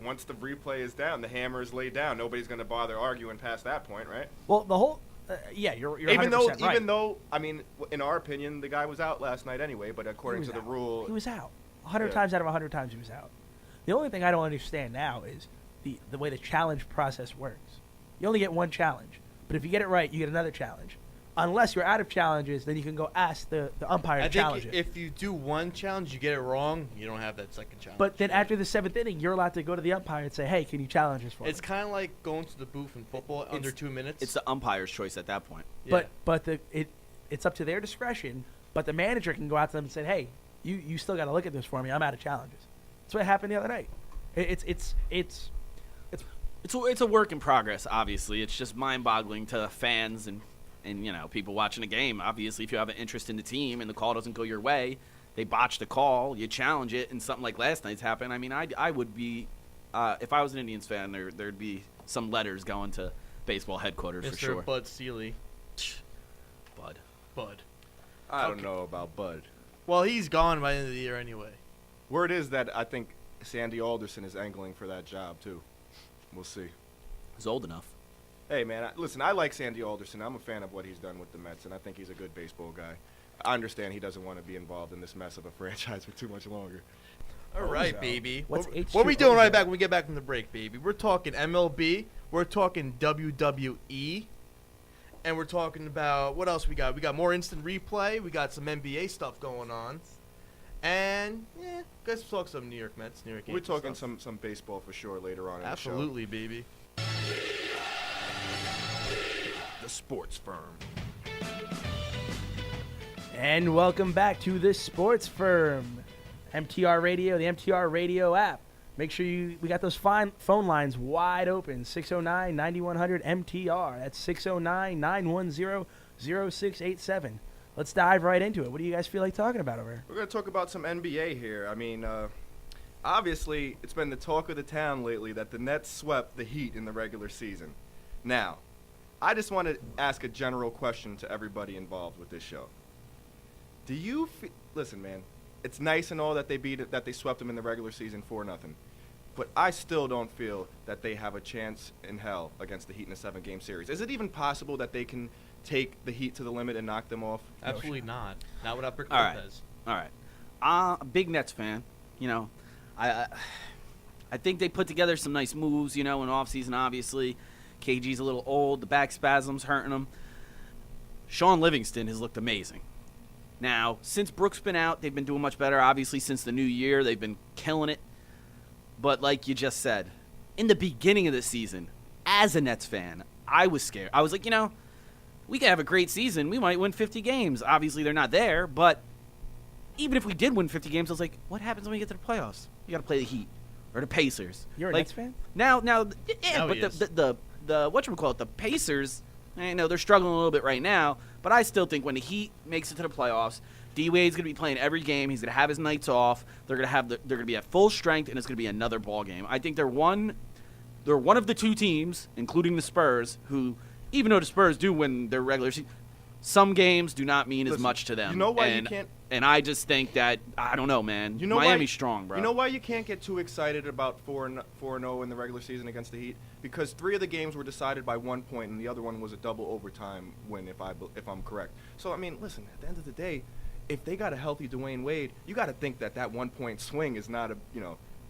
Once the replay is down, the hammer is laid down. Nobody's gonna bother arguing past that point, right? Well, the whole you're Even 100% right. though, I mean, in our opinion, the guy was out last night anyway. But according He to was the out. rule, He was out. 100 Yeah. times out of 100 times he was out. The only thing I don't understand now is the way the challenge process works. You only get one challenge, but if you get it right, you get another challenge. Unless you're out of challenges, then you can go ask the umpire I to challenge think it. if you do one challenge, you get it wrong, you don't have that second challenge. But then after the seventh inning, you're allowed to go to the umpire and say, hey, can you challenge this for it's me? kind of like going to the booth in football under 2 minutes. It's the umpire's choice at that point. Yeah. But it's up to their discretion. But the manager can go out to them and say, hey, you still got to look at this for me. I'm out of challenges. That's what happened the other night. It's It's a work in progress, obviously. It's just mind-boggling to fans and people watching a game. Obviously, if you have an interest in the team and the call doesn't go your way, they botch the call, you challenge it, and something like last night's happened. I mean, I would be, if I was an Indians fan, there'd be some letters going to baseball headquarters Mr. for sure. Bud Seeley. Bud. I don't Okay. know about Bud. Well, he's gone by the end of the year anyway. Word is that I think Sandy Alderson is angling for that job too. We'll see. He's old enough. Hey, man, listen, I like Sandy Alderson. I'm a fan of what he's done with the Mets, and I think he's a good baseball guy. I understand he doesn't want to be involved in this mess of a franchise for too much longer. All right, Ozo. baby. What's What are we doing H2O? right back when we get back from the break, baby? We're talking MLB. We're talking WWE. And we're talking about, what else we got? We got more instant replay. We got some NBA stuff going on. And, let's talk some New York Mets, New York We're Yankees talking stuff. some baseball for sure later on in Absolutely, baby. the show. The Sports Firm. And welcome back to the Sports Firm. MTR Radio, the MTR Radio app. Make sure we got those fine phone lines wide open. 609-9100 MTR. That's 609-910-0687. Let's dive right into it. What do you guys feel like talking about over here? We're going to talk about some NBA here. I mean, obviously, it's been the talk of the town lately that the Nets swept the Heat in the regular season. Now, I just want to ask a general question to everybody involved with this show. Do you listen, man? It's nice and all that they swept them in the regular season 4-0, but I still don't feel that they have a chance in hell against the Heat in a 7-game series. Is it even possible that they can take the Heat to the limit and knock them off? Absolutely not. Not without Brook All right. Lopez. All right. A big Nets fan. I think they put together some nice moves, in offseason, obviously. KG's a little old. The back spasms hurting him. Sean Livingston has looked amazing. Now, since Brook's been out, they've been doing much better. Obviously, since the new year, they've been killing it. But like you just said, in the beginning of the season, as a Nets fan, I was scared. I was like, we could have a great season. We might win 50 games. Obviously, they're not there. But even if we did win 50 games, I was like, what happens when we get to the playoffs? You got to play the Heat or the Pacers. You're a like, Nets fan? Now, Now but he is. the whatchamacallit, the Pacers, I know they're struggling a little bit right now, but I still think when the Heat makes it to the playoffs, D-Wade's going to be playing every game. He's going to have his nights off. They're going to be at full strength, and it's going to be another ball game. I think they're one of the two teams, including the Spurs, who, even though the Spurs do win their regular season, some games do not mean as Listen, much to them. You know why And you can't? And I just think that, I don't know, man. You know Miami's why, strong, bro. You know why you can't get too excited about 4-0 in the regular season against the Heat? Because 3 of the games were decided by 1 point, and the other one was a double overtime win, if I'm correct. So I mean, listen. At the end of the day, if they got a healthy Dwayne Wade, you got to think that 1 point swing is not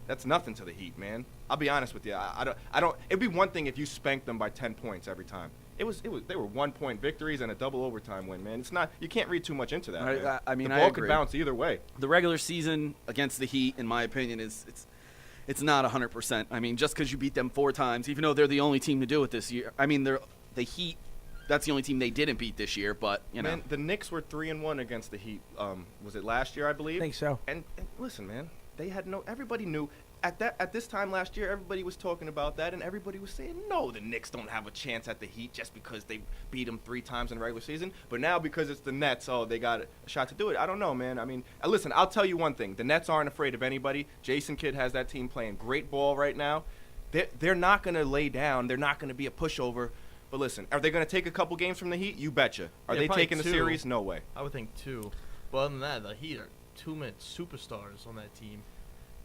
that's nothing to the Heat, man. I'll be honest with you. I don't. It'd be one thing if you spanked them by 10 points every time. They were 1 point victories and a double overtime win, man. It's not. You can't read too much into that. Man. I mean, the I ball agree. could bounce either way. The regular season against the Heat, in my opinion, it's not 100%. I mean, just because you beat them 4 times, even though they're the only team to do it this year. I mean, the Heat. That's the only team they didn't beat this year, but you know. Man, the Knicks were 3-1 against the Heat. Was it last year, I believe? I think so. And listen, man, they had everybody knew at this time last year, everybody was talking about that, and everybody was saying, no, the Knicks don't have a chance at the Heat just because they beat them 3 times in the regular season. But now because it's the Nets, they got a shot to do it. I don't know, man. I mean, listen, I'll tell you one thing: the Nets aren't afraid of anybody. Jason Kidd has that team playing great ball right now. They're not going to lay down. They're not going to be a pushover. But listen, are they going to take a couple games from the Heat? You betcha. Are they probably taking the 2. series? No way. I would think 2. But other than that, the Heat are 2-minute superstars on that team.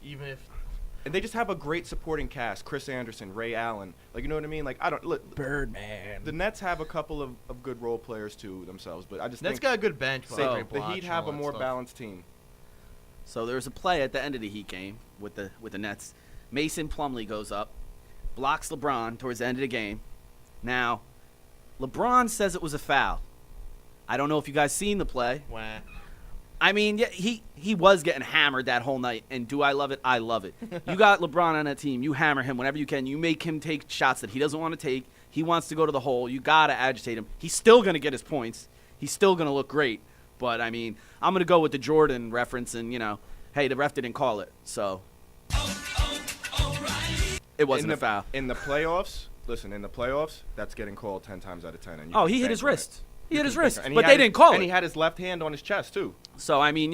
Even if And they just have a great supporting cast: Chris Anderson, Ray Allen. Like, you know what I mean? Like, I don't look. Birdman. The Nets have a couple of good role players too themselves, but I just Nets think got a good bench. say great the blocks Heat and have all a that more stuff. balanced team. So there's a play at the end of the Heat game with the Nets. Mason Plumlee goes up, blocks LeBron towards the end of the game. Now, LeBron says it was a foul. I don't know if you guys seen the play. Wah. I mean, yeah, he was getting hammered that whole night, and do I love it? I love it. You got LeBron on that team. You hammer him whenever you can. You make him take shots that he doesn't want to take. He wants to go to the hole. You got to agitate him. He's still going to get his points. He's still going to look great. But, I mean, I'm going to go with the Jordan reference and, hey, the ref didn't call it. So, it wasn't a foul. In the playoffs, in the playoffs, that's getting called 10 times out of 10. And you Oh, can he hit bank his on it. wrist. He hit his can wrist, bank on it. And but he they had didn't call it. And he had his left hand on his chest too. So, I mean,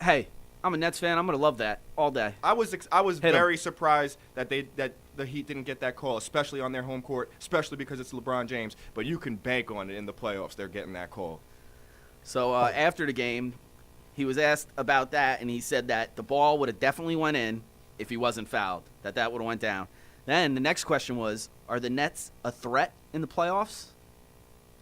hey, I'm a Nets fan. I'm going to love that all day. I was Hit 'em. very surprised that the Heat didn't get that call, especially on their home court, especially because it's LeBron James. But you can bank on it in the playoffs. They're getting that call. So, after the game, he was asked about that, and he said that the ball would have definitely went in if he wasn't fouled, that would have went down. Then the next question was, are the Nets a threat in the playoffs?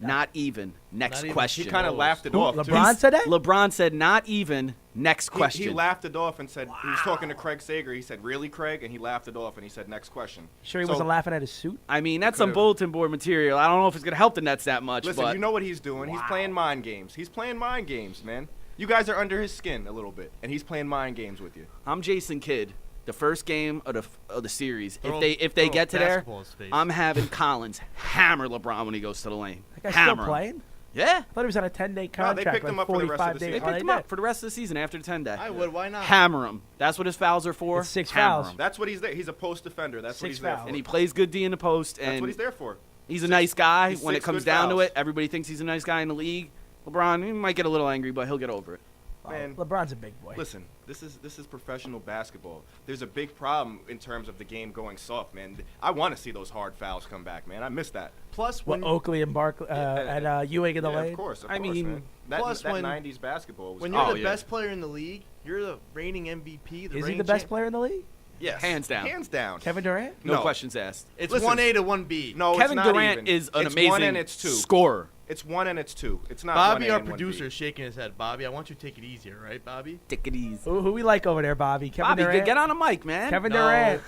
Not even. Next Not even. question. He kind of laughed it Who, off. too. LeBron said that? LeBron said not even. Next He question. laughed it off and said, he was talking to Craig Sager. He said, really, Craig? And he laughed it off and he said, next question. Sure he So, wasn't laughing at his suit? I mean, that's some could've- bulletin board material. I don't know if it's going to help the Nets that much. Listen, but you know what he's doing. He's playing mind games. He's playing mind games, man. You guys are under his skin a little bit, and he's playing mind games with you. I'm Jason Kidd. The first game of the series. Throw If they a get to there, basketball in his face. I'm having Collins hammer LeBron when he goes to the lane. That guy's hammer still him. playing? Yeah. I thought he was on a 10-day No, they contract. picked him like up for the rest of 45 the days. season. They Oh, picked him did? up for the rest of the season after the 10 day. I would. Why not? Hammer him. That's what his fouls are for. It's 6 Hammer fouls. him. That's what he's there. He's a post defender. That's what 6 he's there fouls. for. And he plays good D in the post. That's And what he's there for. he's a nice guy. he's When it 6 comes good down to fouls. it, everybody thinks he's a nice guy in the league. LeBron, he might get a little angry, but he'll get over it. Oh, Man. LeBron's a big boy. Listen, this is professional basketball. There's a big problem in terms of the game going soft, man. I want to see those hard fouls come back, man. I miss that. Plus, What, when Oakley and Barkley and Ewing in the Yeah, lane? of course. I mean, man. That, plus that when- 90s basketball was when you're Oh, the yeah. best player in the league, you're the reigning MVP. Is he the best player in the league? yes, hands down. Hands down. Kevin Durant? No, No. questions asked. It's Listen. 1A to 1B. No, Kevin it's not Durant even. is an it's amazing 1 and it's 2. scorer. It's 1 and it's 2. It's not Bobby, 1A our and 1B. producer, is shaking his head. Bobby, I want you to take it easier, right, Bobby? Take it easy. Who we like over there, Bobby? Kevin Bobby, Durant? get on a mic, man. Kevin No. Durant.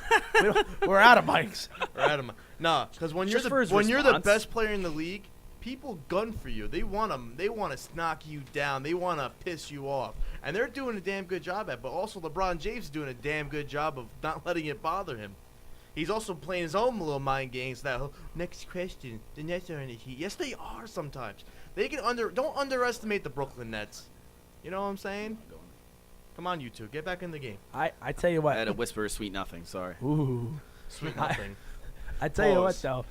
We're out of mics. Or Adam? No, because when you're Just for his the response. best player in the league, people gun for you. They want to knock you down. They want to piss you off, and they're doing a damn good job at it. But also, LeBron James is doing a damn good job of not letting it bother him. He's also playing his own little mind games. That next question, the Nets are in the Heat. Yes, they are sometimes. They can don't underestimate the Brooklyn Nets. You know what I'm saying? Come on, you two, get back in the game. I tell you I had a what. whisper of sweet nothing. Sorry. Ooh. Sweet I- nothing. I tell you what Pause. though.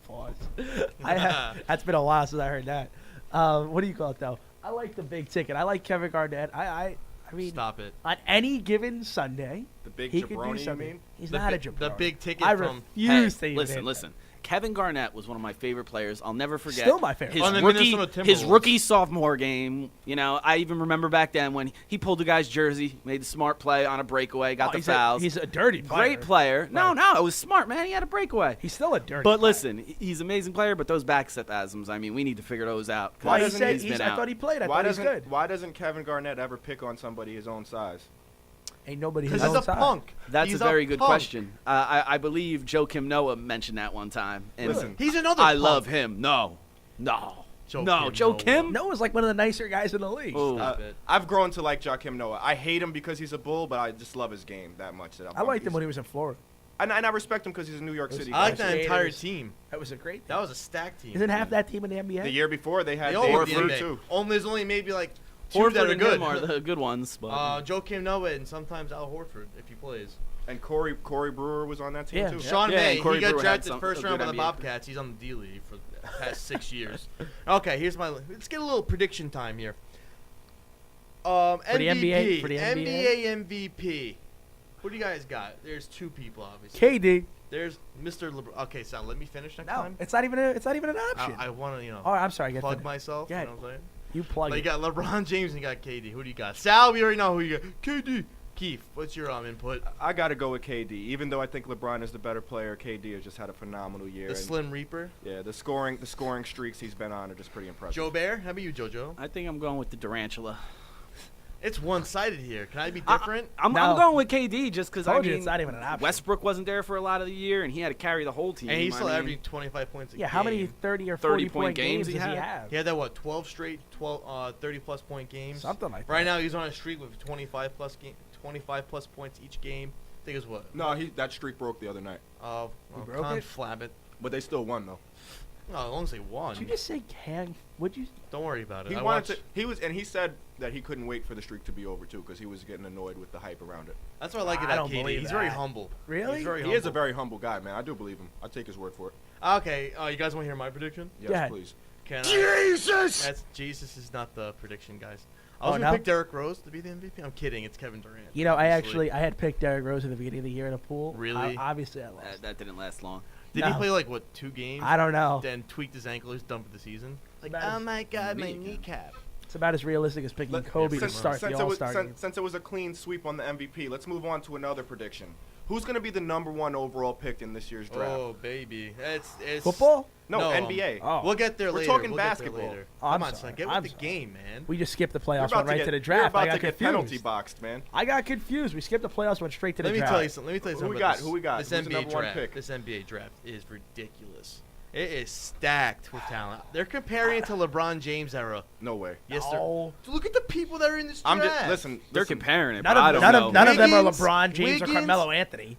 Pause. That's been a while since I heard that. What do you call it though? I like the big ticket. I like Kevin Garnett. I mean, Stop it. on any given Sunday, The big he could do jabroni, you something. mean? He's The not a bi- jabroni. the big ticket I from- refuse to Hey, even listen, hit listen. Kevin Garnett was one of my favorite players. I'll never forget. Still my favorite. His On the rookie, Minnesota his Timberwolves. rookie sophomore game. You know, I even remember back then when he pulled the guy's jersey, made the smart play on a breakaway, got the fouls. He's a dirty player. Great player. No, Right. no, it was smart, man. He had a breakaway. He's still a dirty But player. listen, he's an amazing player. But those back spasms, I mean, we need to figure those out. 'cause Why he doesn't said he's been I out. thought he played. I Why thought he's doesn't good. Why doesn't Kevin Garnett ever pick on somebody his own size? Ain't nobody his Because he's own a size. punk. That's He's a very good punk. question. I believe Joe Kim Noah mentioned that one time. And Listen, He's another I punk. love him. No. Joe No, Kim Joe Noah. Kim? Noah's like one of the nicer guys in the league. Oh. Stop it. I've grown to like Joakim Noah. I hate him because he's a bull, but I just love his game that much. That I liked him when he was in Florida. and I respect him because he's a New York City I guy. like that entire Skaters. team. That was a great. That was a stacked team. Isn't half that team in the NBA? The year before they had They all went to the Horford NBA. too. There's only maybe like two Horford that are and good. him are the good ones. But Joe Kim Noah and sometimes Al Horford if he plays. And Corey Brewer was on that team Yeah. too. Sean Yeah, May, and Corey he got Brewer had drafted some- first a round by good the NBA Bobcats. He's on the D League for the past 6 years. Okay, let's get a little prediction time here. the NBA? MVP, For the NBA MVP. Who do you guys got? There's two people, obviously. KD. There's Mr. LeBron. Okay, Sal, let me finish next No, time. it's not even an option. I want to, oh, I'm sorry. Get plug finished. myself. Go You ahead. know what I'm saying? You plug But you it. got LeBron James and you got KD. Who do you got? Sal, we already know who you got. KD. Keith, what's your input? I got to go with KD. Even though I think LeBron is the better player, KD has just had a phenomenal year. The and Slim Reaper. yeah, the scoring streaks he's been on are just pretty impressive. Joe Bear. How about you, JoJo? I think I'm going with the Durantula. It's one-sided here. Can I be different? I'm No. going with KD just because I Told you mean it's not even an option. Westbrook wasn't there for a lot of the year, and he had to carry the whole team. And he's I still mean, averaging 25 points a Yeah, game. how many 30 or 30 40-point games he does he had? have? He had that, what, 12 straight 30-plus point games? Something like that. Right now, he's on a streak with 25-plus points each game. I think it's what? No, that streak broke the other night, broke it? Flab it. but they still won though. No, as long as they won. Did you just say can? Would you? Don't worry about it. He I wanted watched- to. He said that he couldn't wait for the streak to be over too, because he was getting annoyed with the hype around it. That's what I like I about don't KD. believe He's very that. humble. Really? He's very He humble. is a very humble guy, man. I do believe him. I take his word for it. Okay, you guys want to hear my prediction? Yes, Yeah. please. Can Jesus! Jesus is not the prediction, guys. I Oh, was gonna no? pick Derrick Rose to be the MVP. I'm kidding. It's Kevin Durant. You know, I obviously. had picked Derrick Rose at the beginning of the year in a pool. Really? Obviously, I lost. that didn't last long. Did he No. play like what 2 games? I don't know. Then tweaked his ankle. He's done for the season. Like, About oh as- my god, my Kneecap. kneecap. It's about as realistic as picking Let- Kobe to since- start since the it was- All-Star game. Since it was a clean sweep on the MVP, let's move on to another prediction. Who's going to be the #1 overall pick in this year's draft? Oh baby, it's Football? No, NBA. Oh. We'll get there We're later. talking We'll get there basketball. later. Oh, I'm Come on, sorry. son, get I'm with the sorry. game, man. We just skipped the You're playoffs, about went right to to the get, draft. you're about I got to get penalty confused. boxed, man. I got confused. We skipped the playoffs, went straight to the Let me draft. tell you something. Who we about got? this. Who we got? This Who's the NBA #1 draft. pick? This NBA draft is ridiculous. It is stacked with talent. They're comparing it to LeBron James era. No way. Yes, No. sir. Look at the people that are in this draft. I'm just listen. They're listen, comparing it, None but I of, don't none know. of, none of them are Wiggins, LeBron James or Wiggins. Carmelo Anthony.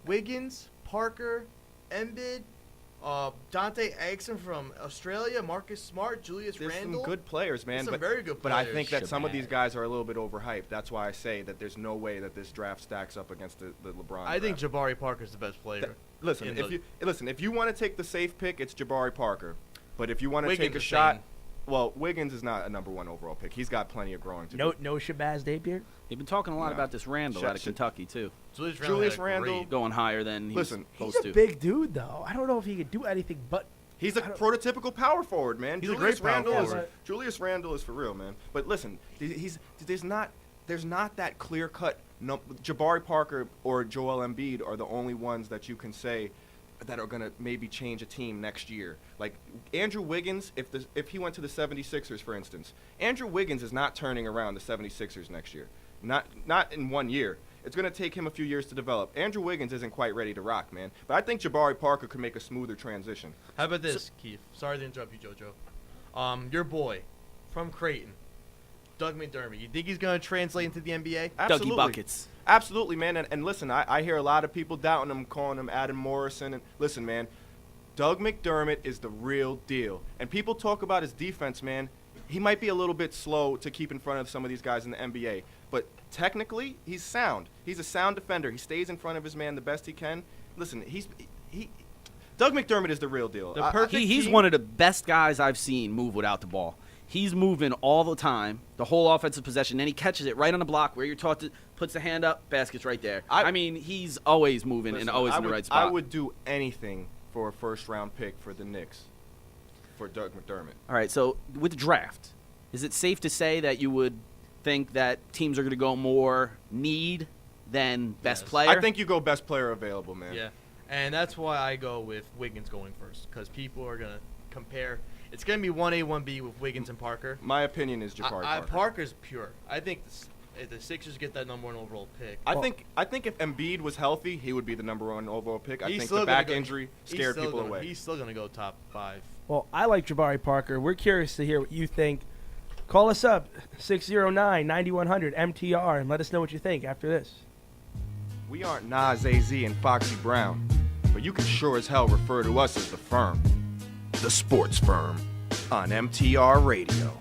Wiggins, Parker, Embiid, Dante Exum from Australia, Marcus Smart, Julius There's Randle. some good players, man. There's some But very good But I players. think that some of Shabazz. these guys are a little bit overhyped. That's why I say that there's no way that this draft stacks up against the LeBron. I think draft. Jabari Parker's the best player. Listen, in if you want to take the safe pick, it's Jabari Parker. But if you want to Wiggins take a is shot, saying- well, Wiggins is not a #1 overall pick. He's got plenty of growing to No, do. no Shabazz Napier. They've been talking a lot No. about this Randall Shut- out of shut- Kentucky too, Julius Julius had a Randle- great- going higher than he's Listen, He's supposed a to. big dude, though. I don't know if he could do anything but. He's a I don't- prototypical power forward, man. He's a Julius great power Randle is forward. Julius Randle is for real, man. But listen, there's not that clear cut. No, Jabari Parker or Joel Embiid are the only ones that you can say that are gonna maybe change a team next year. Like Andrew Wiggins, if he went to the 76ers, for instance, Andrew Wiggins is not turning around the 76ers next year. Not in 1 year. It's going to take him a few years to develop. Andrew Wiggins isn't quite ready to rock, man. But I think Jabari Parker could make a smoother transition. How about this, Keith? Sorry to interrupt you, JoJo. Your boy from Creighton, Doug McDermott. You think he's going to translate into the NBA? Absolutely. Dougie buckets. Absolutely, man. And listen, I hear a lot of people doubting him, calling him Adam Morrison. And listen, man, Doug McDermott is the real deal. And people talk about his defense, man. He might be a little bit slow to keep in front of some of these guys in the NBA. But technically, he's sound. He's a sound defender. He stays in front of his man the best he can. Listen, Doug McDermott is the real deal. The perfect He's team- one of the best guys I've seen move without the ball. He's moving all the time, the whole offensive possession. Then he catches it right on the block where you're taught to puts the hand up, basket's right there. I mean, he's always moving Listen, and always I in the would- right spot. I would do anything for a first-round pick for the Knicks for Doug McDermott. All right, so with the draft, is it safe to say that you would think that teams are going to go more need than best Yes. player? I think you go best player available, man. Yeah, and that's why I go with Wiggins going first, because people are gonna compare. It's gonna be 1A, 1B with Wiggins and Parker. My opinion is Jabari Parker. Parker's pure. I think if the Sixers get that number 1 overall pick. I think if Embiid was healthy, he would be the number 1 overall pick. I He's think still the gonna back go- injury he's scared still people gonna- away. He's still gonna go top 5. Well, I like Jabari Parker. We're curious to hear what you think. Call us up, 609-9100 MTR, and let us know what you think after this. We aren't Nas, AZ, and Foxy Brown, but you can sure as hell refer to us as the firm. The Sports Firm on MTR Radio.